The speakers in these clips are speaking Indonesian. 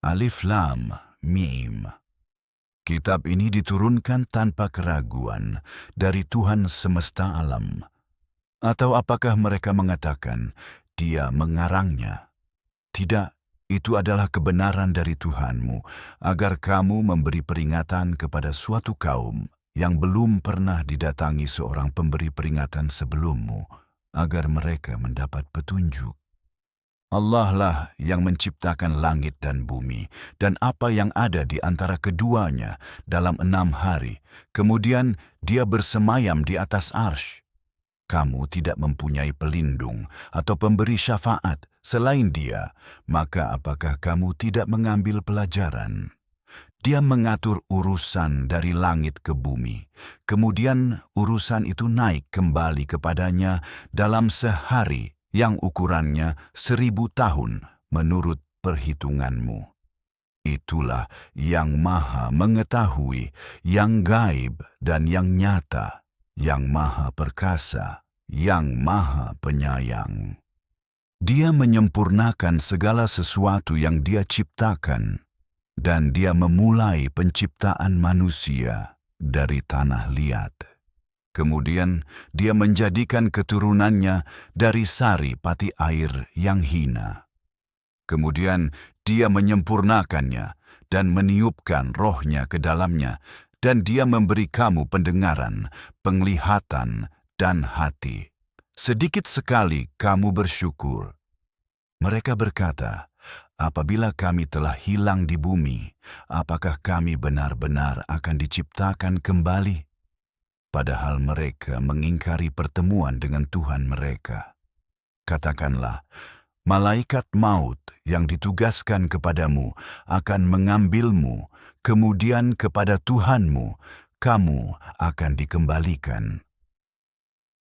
Alif Lam Mim. Kitab ini diturunkan tanpa keraguan dari Tuhan semesta alam. Atau apakah mereka mengatakan, Dia mengarangnya? Tidak, itu adalah kebenaran dari Tuhanmu, agar kamu memberi peringatan kepada suatu kaum yang belum pernah didatangi seorang pemberi peringatan sebelummu, agar mereka mendapat petunjuk. Allah lah yang menciptakan langit dan bumi, dan apa yang ada di antara keduanya dalam 6 hari. Kemudian Dia bersemayam di atas arsy. Kamu tidak mempunyai pelindung atau pemberi syafaat selain Dia, maka apakah kamu tidak mengambil pelajaran? Dia mengatur urusan dari langit ke bumi. Kemudian urusan itu naik kembali kepadanya dalam sehari yang ukurannya 1000 tahun menurut perhitunganmu. Itulah yang maha mengetahui, yang gaib dan yang nyata, yang maha perkasa, yang maha penyayang. Dia menyempurnakan segala sesuatu yang Dia ciptakan, dan Dia memulai penciptaan manusia dari tanah liat. Kemudian Dia menjadikan keturunannya dari sari pati air yang hina. Kemudian Dia menyempurnakannya dan meniupkan rohnya ke dalamnya, dan Dia memberi kamu pendengaran, penglihatan, dan hati. Sedikit sekali kamu bersyukur. Mereka berkata, apabila kami telah hilang di bumi, apakah kami benar-benar akan diciptakan kembali? Padahal mereka mengingkari pertemuan dengan Tuhan mereka. Katakanlah, malaikat maut yang ditugaskan kepadamu akan mengambilmu, kemudian kepada Tuhanmu, kamu akan dikembalikan.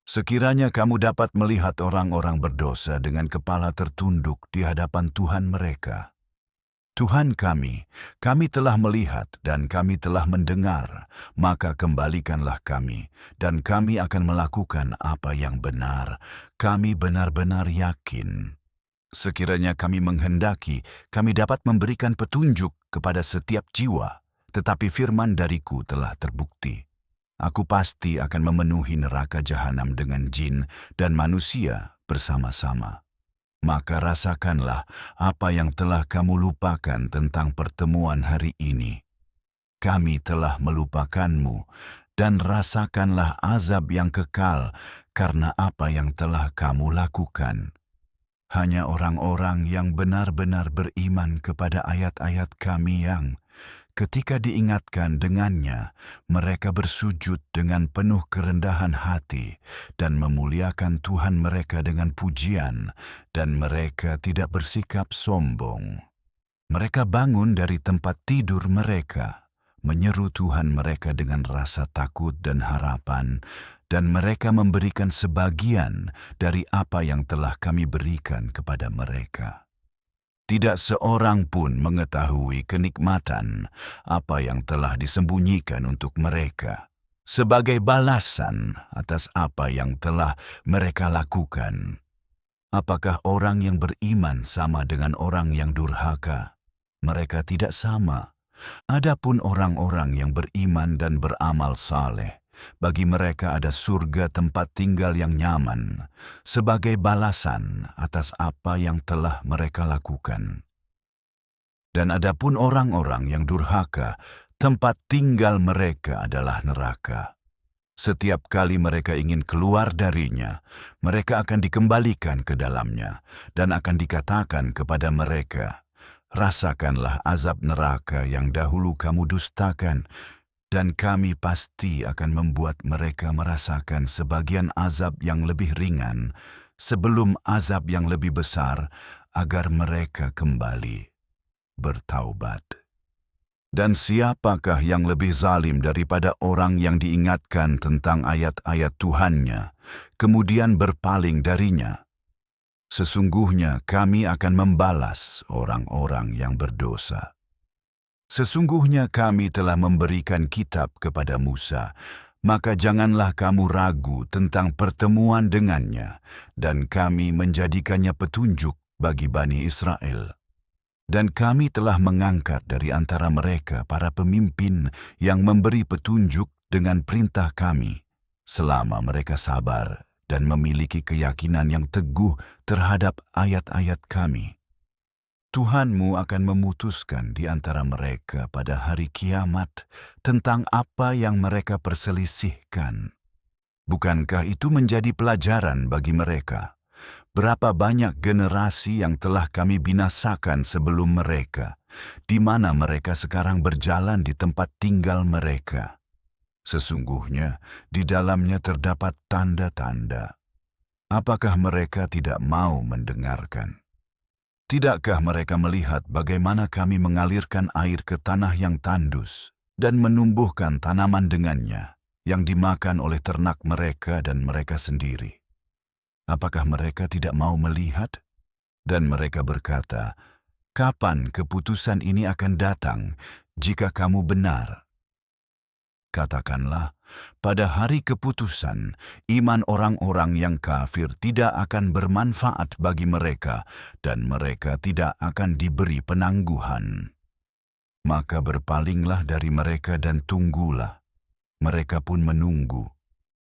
Sekiranya kamu dapat melihat orang-orang berdosa dengan kepala tertunduk di hadapan Tuhan mereka. Tuhan kami telah melihat dan kami telah mendengar, maka kembalikanlah kami, dan kami akan melakukan apa yang benar. Kami benar-benar yakin. Sekiranya kami menghendaki, kami dapat memberikan petunjuk kepada setiap jiwa, tetapi firman dariku telah terbukti. Aku pasti akan memenuhi neraka jahanam dengan jin dan manusia bersama-sama. Maka rasakanlah apa yang telah kamu lupakan tentang pertemuan hari ini. Kami telah melupakanmu, dan rasakanlah azab yang kekal karena apa yang telah kamu lakukan. Hanya orang-orang yang benar-benar beriman kepada ayat-ayat kami yang, ketika diingatkan dengannya, mereka bersujud dengan penuh kerendahan hati dan memuliakan Tuhan mereka dengan pujian, dan mereka tidak bersikap sombong. Mereka bangun dari tempat tidur mereka, menyeru Tuhan mereka dengan rasa takut dan harapan, dan mereka memberikan sebagian dari apa yang telah kami berikan kepada mereka. Tidak seorang pun mengetahui kenikmatan apa yang telah disembunyikan untuk mereka, sebagai balasan atas apa yang telah mereka lakukan. Apakah orang yang beriman sama dengan orang yang durhaka? Mereka tidak sama. Adapun orang-orang yang beriman dan beramal saleh, bagi mereka ada surga tempat tinggal yang nyaman, sebagai balasan atas apa yang telah mereka lakukan. Dan adapun orang-orang yang durhaka, tempat tinggal mereka adalah neraka. Setiap kali mereka ingin keluar darinya, mereka akan dikembalikan ke dalamnya, dan akan dikatakan kepada mereka, rasakanlah azab neraka yang dahulu kamu dustakan, dan kami pasti akan membuat mereka merasakan sebagian azab yang lebih ringan sebelum azab yang lebih besar, agar mereka kembali bertaubat. Dan siapakah yang lebih zalim daripada orang yang diingatkan tentang ayat-ayat Tuhannya, kemudian berpaling darinya? Sesungguhnya kami akan membalas orang-orang yang berdosa. Sesungguhnya kami telah memberikan kitab kepada Musa, maka janganlah kamu ragu tentang pertemuan dengannya, dan kami menjadikannya petunjuk bagi Bani Israel. Dan kami telah mengangkat dari antara mereka para pemimpin yang memberi petunjuk dengan perintah kami, selama mereka sabar dan memiliki keyakinan yang teguh terhadap ayat-ayat kami. Tuhanmu akan memutuskan di antara mereka pada hari kiamat tentang apa yang mereka perselisihkan. Bukankah itu menjadi pelajaran bagi mereka? Berapa banyak generasi yang telah kami binasakan sebelum mereka, di mana mereka sekarang berjalan di tempat tinggal mereka. Sesungguhnya di dalamnya terdapat tanda-tanda. Apakah mereka tidak mau mendengarkan? Tidakkah mereka melihat bagaimana kami mengalirkan air ke tanah yang tandus dan menumbuhkan tanaman dengannya, yang dimakan oleh ternak mereka dan mereka sendiri? Apakah mereka tidak mau melihat? Dan mereka berkata, "Kapan keputusan ini akan datang jika kamu benar?" Katakanlah, pada hari keputusan, iman orang-orang yang kafir tidak akan bermanfaat bagi mereka dan mereka tidak akan diberi penangguhan. Maka berpalinglah dari mereka dan tunggulah. Mereka pun menunggu.